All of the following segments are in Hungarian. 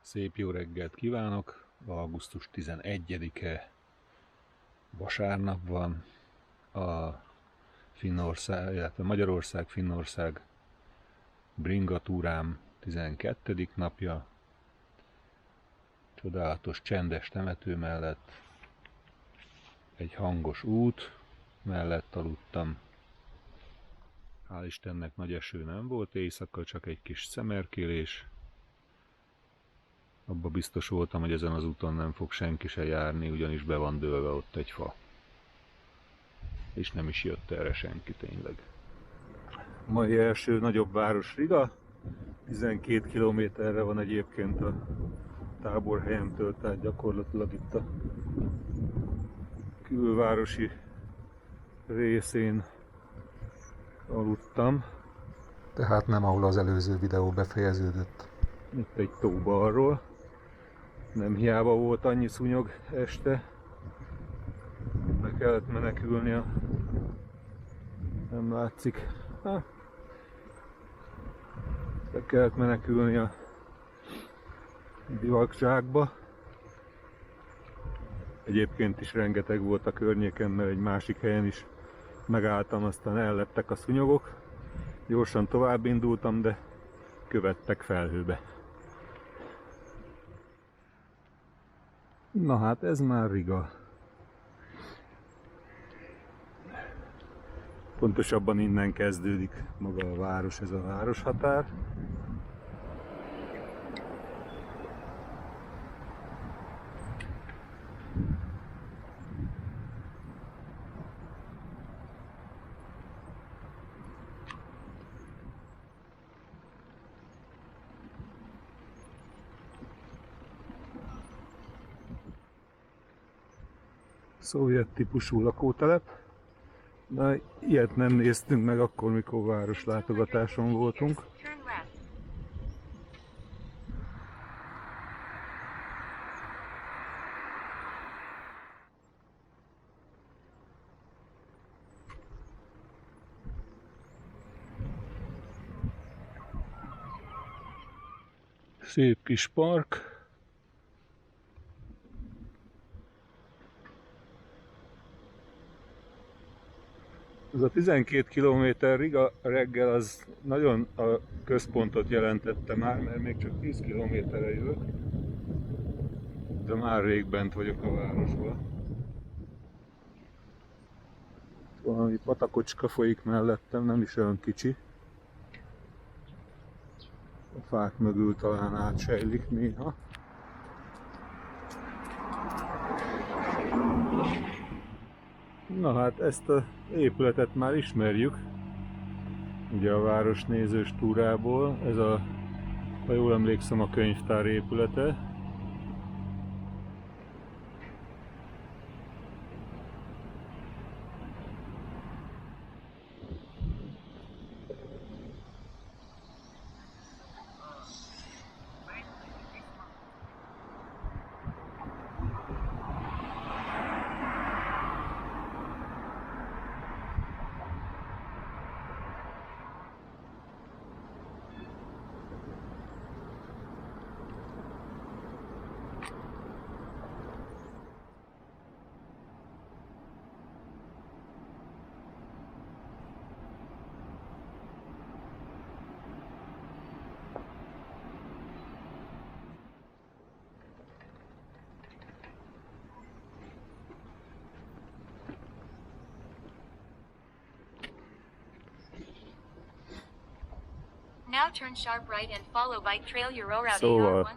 Szép jó reggelt kívánok! Augusztus 11-e vasárnap van, a Finnország, illetve Magyarország-Finnország bringatúrám 12. napja. Csodálatos, csendes temető mellett, egy hangos út mellett aludtam. Hál' Istennek nagy eső nem volt éjszaka, csak egy kis szemerkélés. Abba biztos voltam, hogy ezen az úton nem fog senki se járni, ugyanis be van dőlve ott egy fa. És nem is jött erre senki tényleg. Mai első nagyobb város Riga. 12 kilométerre van egyébként a táborhelyemtől, tehát gyakorlatilag itt a külvárosi részén aludtam. Tehát nem ahol az előző videó befejeződött. Itt egy tó balról. Nem hiába volt annyi szúnyog este. Be kellett menekülni a... Nem látszik. Be kellett menekülni a bivakzsákba. Egyébként is rengeteg volt a környéken, mert egy másik helyen is megálltam, aztán ellettek a szúnyogok. Gyorsan tovább indultam, de követtek felhőbe. Na hát ez már Riga. Pontosabban innen kezdődik maga a város, ez a városhatár. Szovjet típusú lakótelep. Na, ilyet nem néztünk meg akkor, mikor városlátogatáson voltunk. Szép kis park. Ez a 12 km Riga reggel az nagyon a központot jelentette már, mert még csak 10 kilométerre jövök. De már rég bent vagyok a városban. Valami patakocska folyik mellettem, nem is olyan kicsi. A fák mögül talán átsejlik néha. Na hát ezt az épületet már ismerjük, ugye a városnézős túrából, ez a, ha jól emlékszem, a könyvtár épülete. Szóval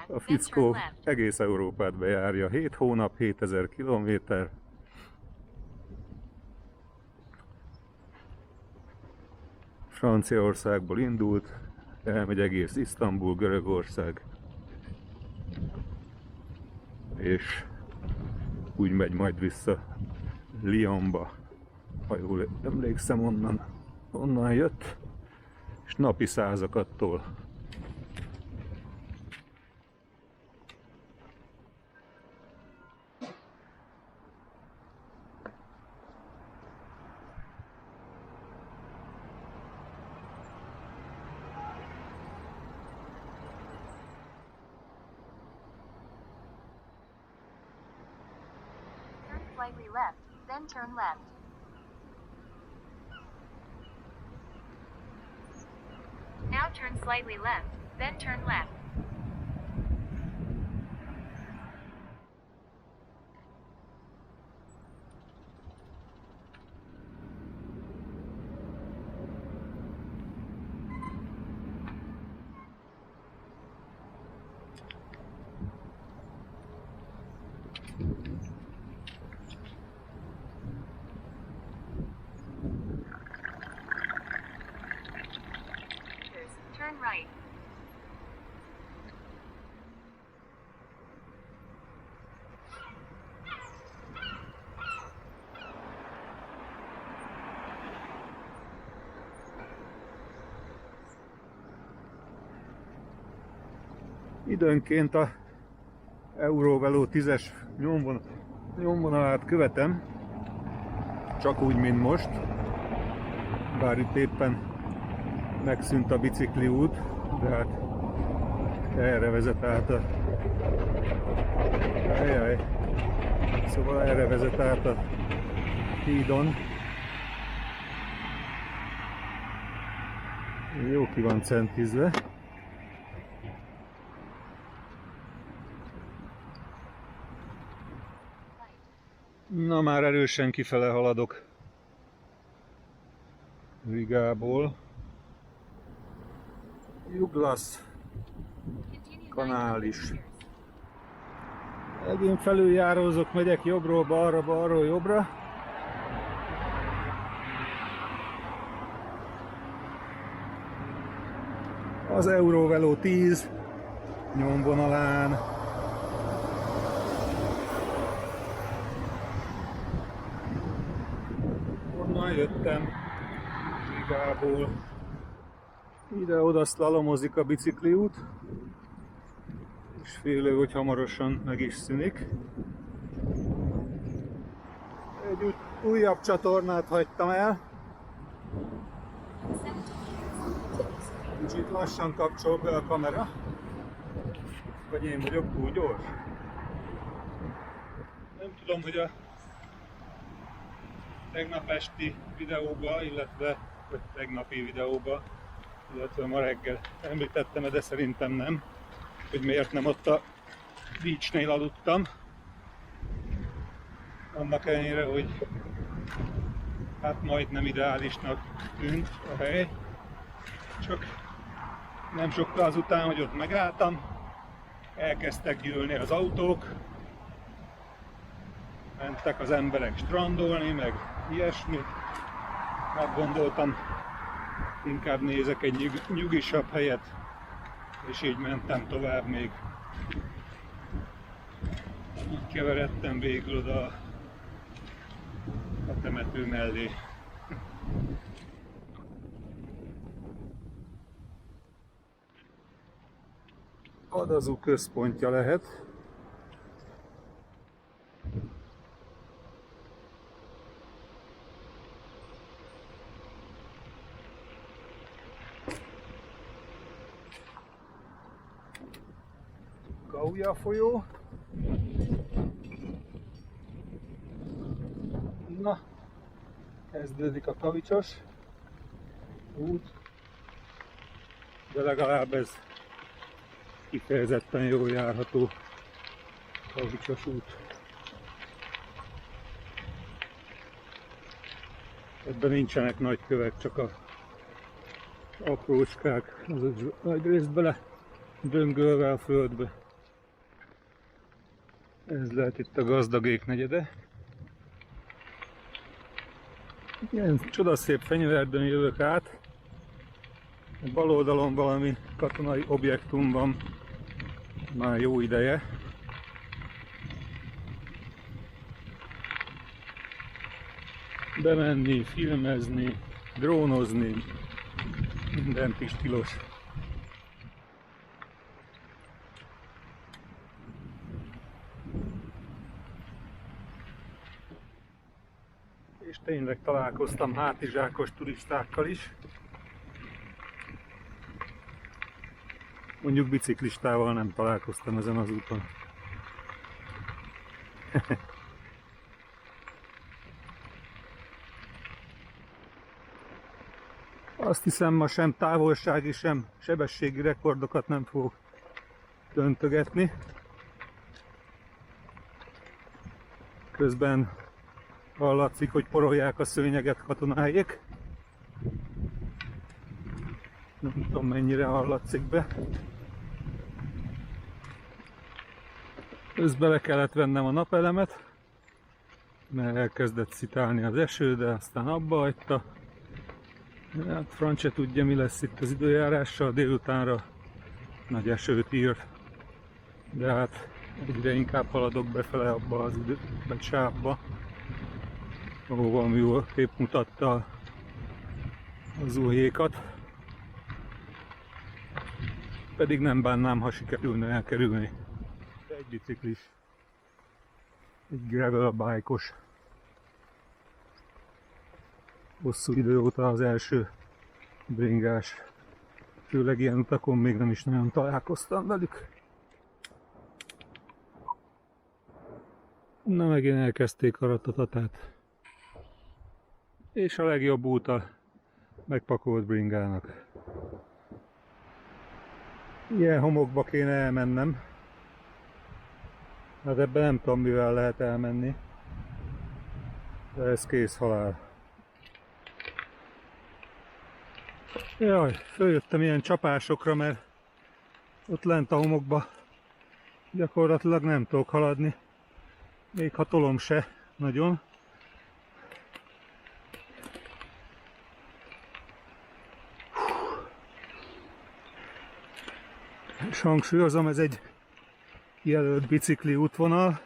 a fickó egész Európát bejárja, 7 hónap, 7000 kilométer. Franciaországból indult, elmegy egész Isztambul, Görögország, és úgy megy majd vissza Lyonba, ha jól emlékszem, onnan jött, és napi százakat tol. slightly left, then turn left. Now turn slightly left, then turn left. Turn right. Időnként a Eurovelo 10-es nyomvonalát követem, csak úgy, mint most, bár itt éppen megszűnt a bicikliút, de hát erre vezet át a... Szóval erre vezet át a hídon. Jó ki van centizve. Na, már erősen kifele haladok Rigából. Juglasz kanál is. Én felüljárózok, megyek jobbról balra, balról jobbra. Az Eurovelo 10 nyomvonalán. Onnan jöttem Rigából. Ide-oda szlalomozik a bicikliút, és félő, hogy hamarosan meg is szűnik. Egy újabb csatornát hagytam el. Kicsit lassan kapcsol be a kamera. Vagy én vagyok túl gyors? Nem tudom, hogy a tegnap esti videóba, illetve tegnapi videóba, illetve ma reggel említettem, de szerintem nem, hogy miért nem ott a beachnél aludtam. Annak ellenére, hogy hát majdnem ideálisnak tűnt a hely. Csak nem sokkal azután, hogy ott megálltam, elkezdtek gyűlni az autók, mentek az emberek strandolni, meg ilyesmi. Hát gondoltam, inkább nézek egy nyugisabb helyet, és így mentem tovább még. Így keveredtem végül oda a temető mellé. Adazú központja lehet. Gauja folyó. Na, kezdődik a Kavicsos út, de legalább ez kifejezetten jól járható Kavicsos út. Ebben nincsenek nagy kövek, csak a aprócskák, azok nagy részt bele döngölve a földbe. Ez lehet itt a gazdagék negyede. Ilyen csodaszép fenyőerdőn jövök át. A bal oldalon valami katonai objektum van már jó ideje. Bemenni, filmezni, drónozni, mindent is tilos. És tényleg találkoztam hátizsákos turistákkal is. Mondjuk biciklistával nem találkoztam ezen az úton. Azt hiszem, ma sem távolsági, sem sebességi rekordokat nem fogok döntögetni. Közben hallatszik, hogy porolják a szőnyeget katonáék. Nem tudom, mennyire hallatszik be. Közben le kellett vennem a napelemet, mert elkezdett szitálni az eső, de aztán abba hagyta. Hát francia tudja, mi lesz itt az időjárással, délutánra nagy esőt ír. De hát egyre inkább haladok befele abba az sávba, ahova jól kép mutatta az újékat. Pedig nem bánnám, ha sikerülne elkerülni. Egy biciklis, egy gravel bike-os. Hosszú idő óta az első bringás. Főleg ilyen utakon még nem is nagyon találkoztam velük. Na, megint elkezdték a ratatatát. És a legjobb út a megpakolt bringának. Ilyen homokba kéne elmennem. Hát ebben nem tudom, mivel lehet elmenni. De ez kész halál. Jaj, följöttem ilyen csapásokra, mert ott lent a homokba gyakorlatilag nem tudok haladni. Még ha tolom se nagyon. És hangsúlyozom, ez egy kijelölt bicikli útvonal.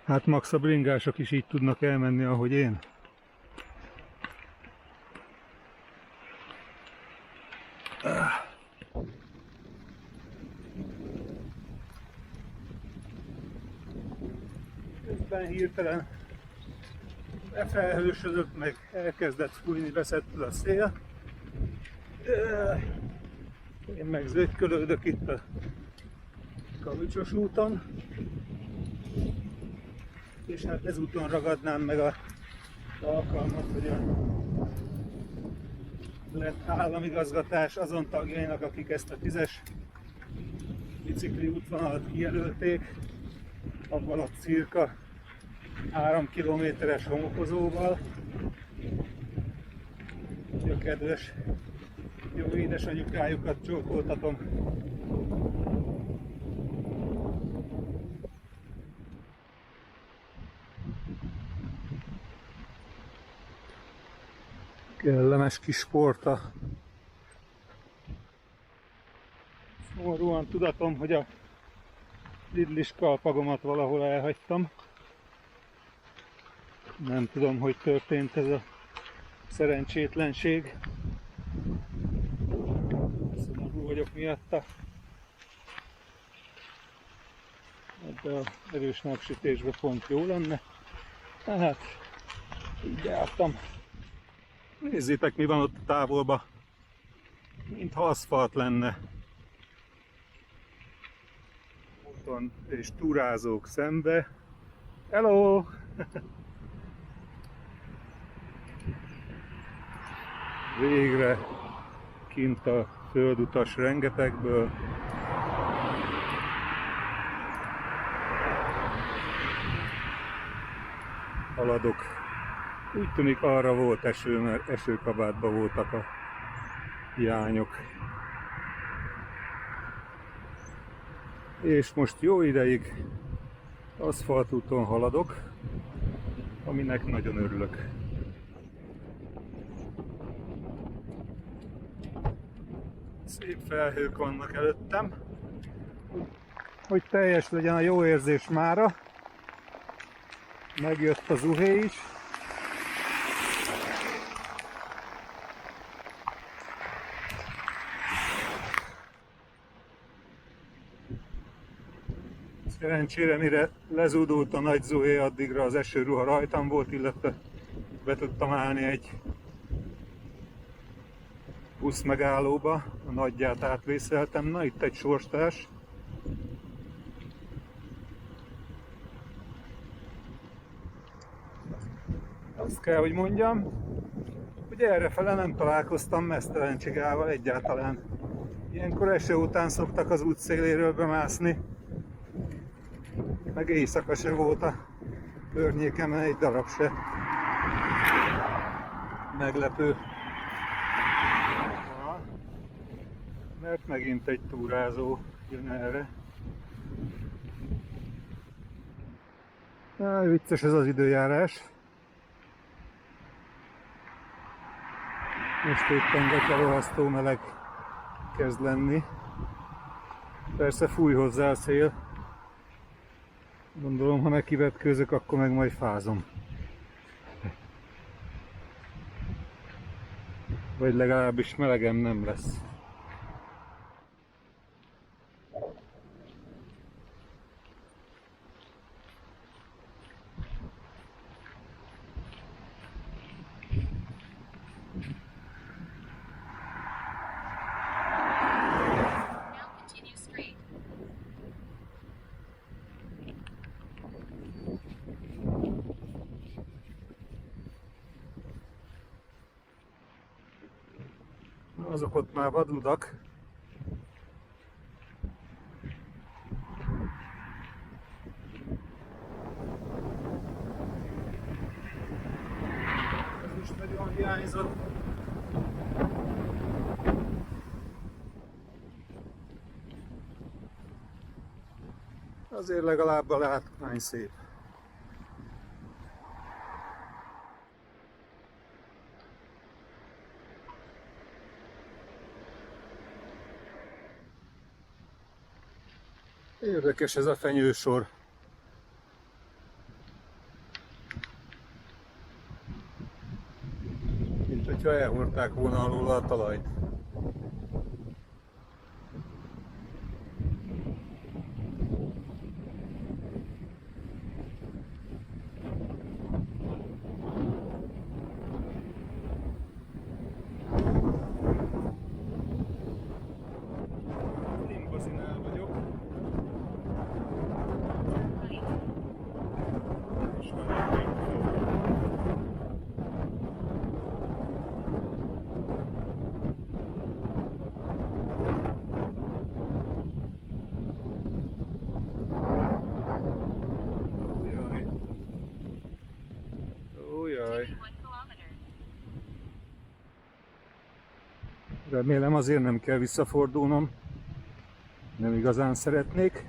Hát max a bringások is így tudnak elmenni, ahogy én. Közben hirtelen befelhősödött, meg elkezdett fújni, beszettül a szél. Én meg zögykölődök itt a Kavicsos úton. És hát ezúton ragadnám meg az alkalmat, hogy a lett államigazgatás azon tagjainak, akik ezt a 10-es bicikli útvonalat kijelölték, abban a cirka 3 kilométeres homokozóval, hogy a kedves jó édesanyukájukat csókoltatom. Kellemes kis sporta. Szomorúan tudatom, hogy a lidlis kalpagomat valahol elhagytam. Nem tudom, hogy történt ez a szerencsétlenség. Szomorú vagyok miatta. Ebbe az erős napsütésbe pont jó lenne. Tehát így jártam. Nézzétek, mi van ott a távolban. Mintha aszfalt lenne. Úton és túrázók szembe. Hello! Végre kint a földutas rengetegből. Haladok. Úgy tűnik, arra volt eső, mert esőkabátban voltak a hiányok. És most jó ideig aszfaltúton haladok, aminek nagyon örülök. Szép felhők vannak előttem, hogy teljes legyen a jó érzés mára. Megjött a zuhé is. Szerencsére, mire lezúdult a nagy zuhé, addigra az esőruha rajtam volt, illetve be tudtam állni egy buszmegállóba, a nagyját átvészeltem. Na, itt egy sorstárs. kell, hogy mondjam, hogy errefele nem találkoztam meztelen csigával egyáltalán. Ilyenkor eső után szoktak az út széléről bemászni, meg éjszaka se volt a környékemen egy darab se. Meglepő. Ja, mert megint egy túrázó jön erre. Vicces ez az időjárás. Most éppen gatyarohasztó meleg kezd lenni. Persze fúj hozzá a szél. Gondolom, ha nekivetkőzök, akkor meg majd fázom. Vagy legalábbis melegem nem lesz. Now continue straight. Azok ott már vadludak. Ez is nagyon hiányzott. Azért legalább a látvány szép. Érdekes ez a fenyősor. Mint hogyha elhordták volna alól a talajt. Limbazinál vagyok. És van egy Ójaj. 1 kilometer. Remélem azért nem kell visszafordulnom. Nem igazán szeretnék.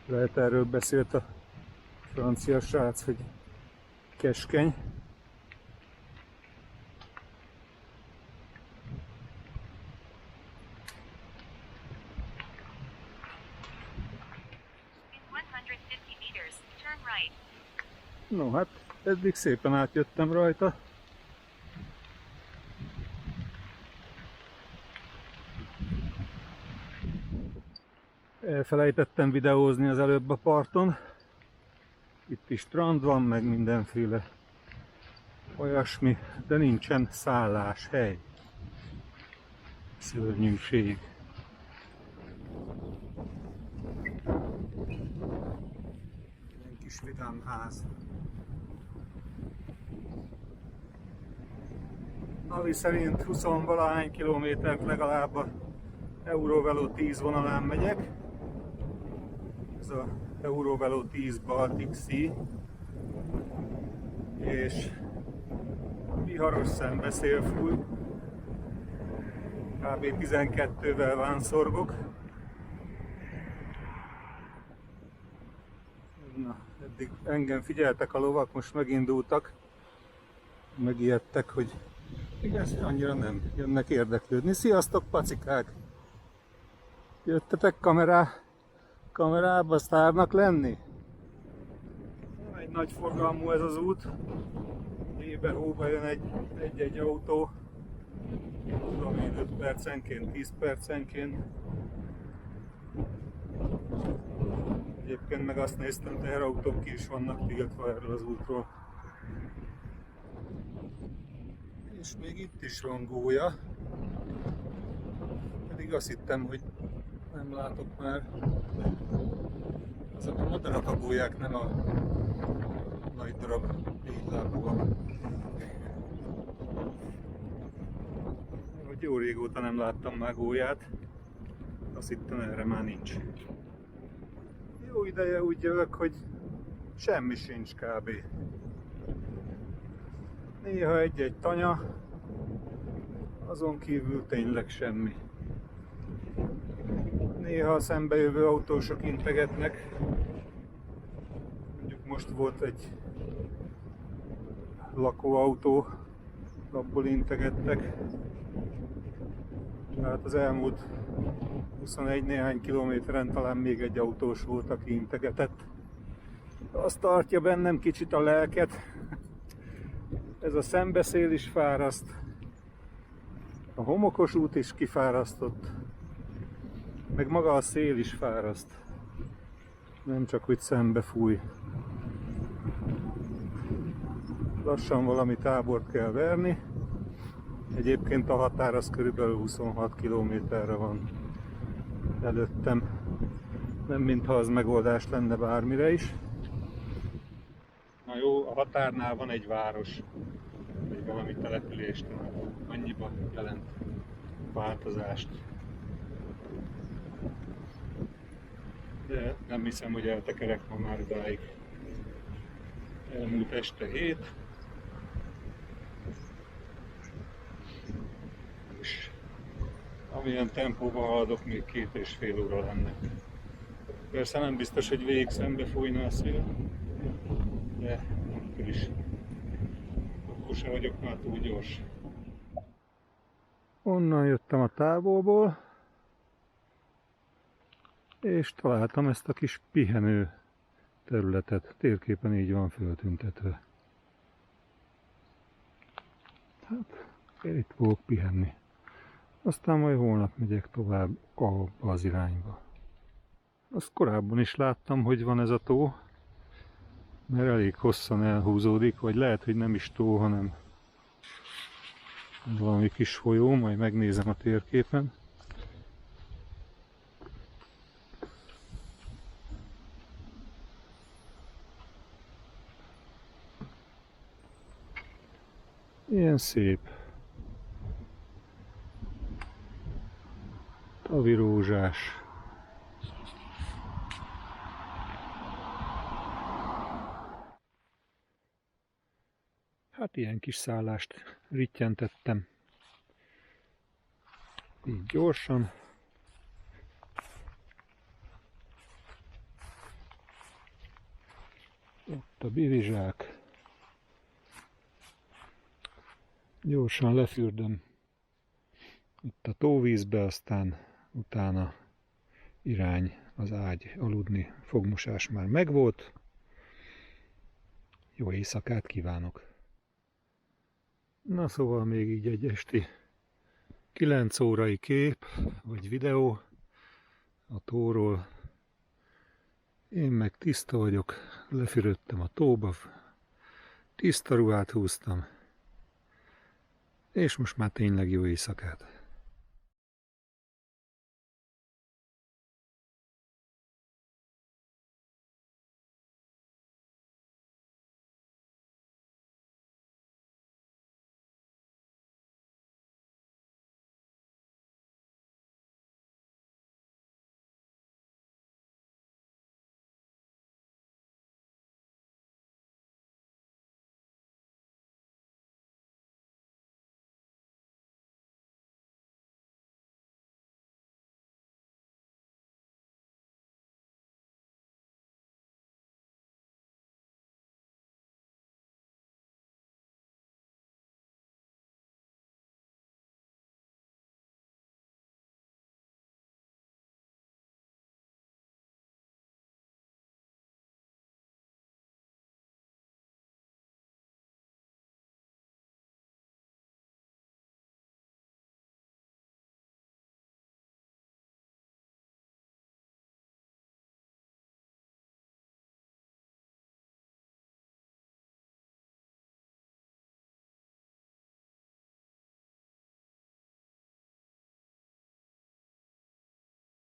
Lehet erről beszélt a francia srác, hogy keskeny. In 150 meters, turn right. No hát, eddig szépen átjöttem rajta. Elfelejtettem videózni az előbb a parton. Itt is strand van, meg mindenféle olyasmi, de nincsen szálláshely. Szörnyűség. Ilyen kis vidám ház. Navi szerint 20-valahány kilométert legalább a Eurovelo 10 vonalán megyek. Ez a Eurovelo 10 Baltic Sea. És viharos szembeszél fúj. Kb. 12-vel vánszorgok. Na, eddig engem figyeltek a lovak, most megindultak. Megijedtek, hogy igaz, annyira nem jönnek érdeklődni. Sziasztok, pacikák! Jöttetek kamerába sztárnak lenni? Egy nagy forgalmú ez az út. Ébe-hóba jön egy autó. Tudom én 5 percenként, 10 percenként. Egyébként meg azt néztem, teherautók ki is vannak tiltva erről az útról. És még itt is van gólya. Pedig azt hittem, hogy nem látok már. Azok a madarak a gólyák, nem nagy darab létlábú van. Hogy jó régóta nem láttam már gólyát, azt hittem erre már nincs. Jó ideje úgy jövök, hogy semmi sincs kb. Néha egy-egy tanya, azon kívül tényleg semmi. Néha a szembejövő autósok integetnek. Mondjuk most volt egy lakóautó, abból integettek. Tehát az elmúlt 21 néhány kilométeren talán még egy autós volt, aki integetett. Azt tartja bennem kicsit a lelket. Ez a szembeszél is fáraszt. A homokos út is kifárasztott. Meg maga a szél is fáraszt. Nem csak hogy szembe fúj. Lassan valami tábort kell verni. Egyébként a határ az körülbelül 26 kilométerre van előttem. Nem mintha az megoldás lenne bármire is. Na jó, a határnál van egy város, vagy valami települést, annyiba jelent változást. De nem hiszem, hogy eltekerek ma már idáig. Elmúlt este 7. És amilyen tempóban haladok, még 2,5 óra lenne. Persze nem biztos, hogy végig szembe fújna a szél, de akkor is. Akkor sem vagyok már túl gyors. Onnan jöttem a távolból, és találtam ezt a kis pihenő területet. Térképen így van föltüntetve. Hát, én itt fogok pihenni. Aztán majd holnap megyek tovább abba az irányba. Azt korábban is láttam, hogy van ez a tó, mert elég hosszan elhúzódik, vagy lehet, hogy nem is tó, hanem valami kis folyó, majd megnézem a térképen. Ilyen szép. Tavirózsás. Hát ilyen kis szállást rittyentettem. Így gyorsan. Ott a birizsák. Gyorsan lefürdöm itt a tóvízbe, aztán utána irány az ágy aludni. Fogmosás már megvolt. Jó éjszakát kívánok! Na szóval még így egy esti 9 órai kép, vagy videó a tóról. Én meg tiszta vagyok, lefürödtem a tóba, tiszta ruhát húztam, és most már tényleg jó éjszakát.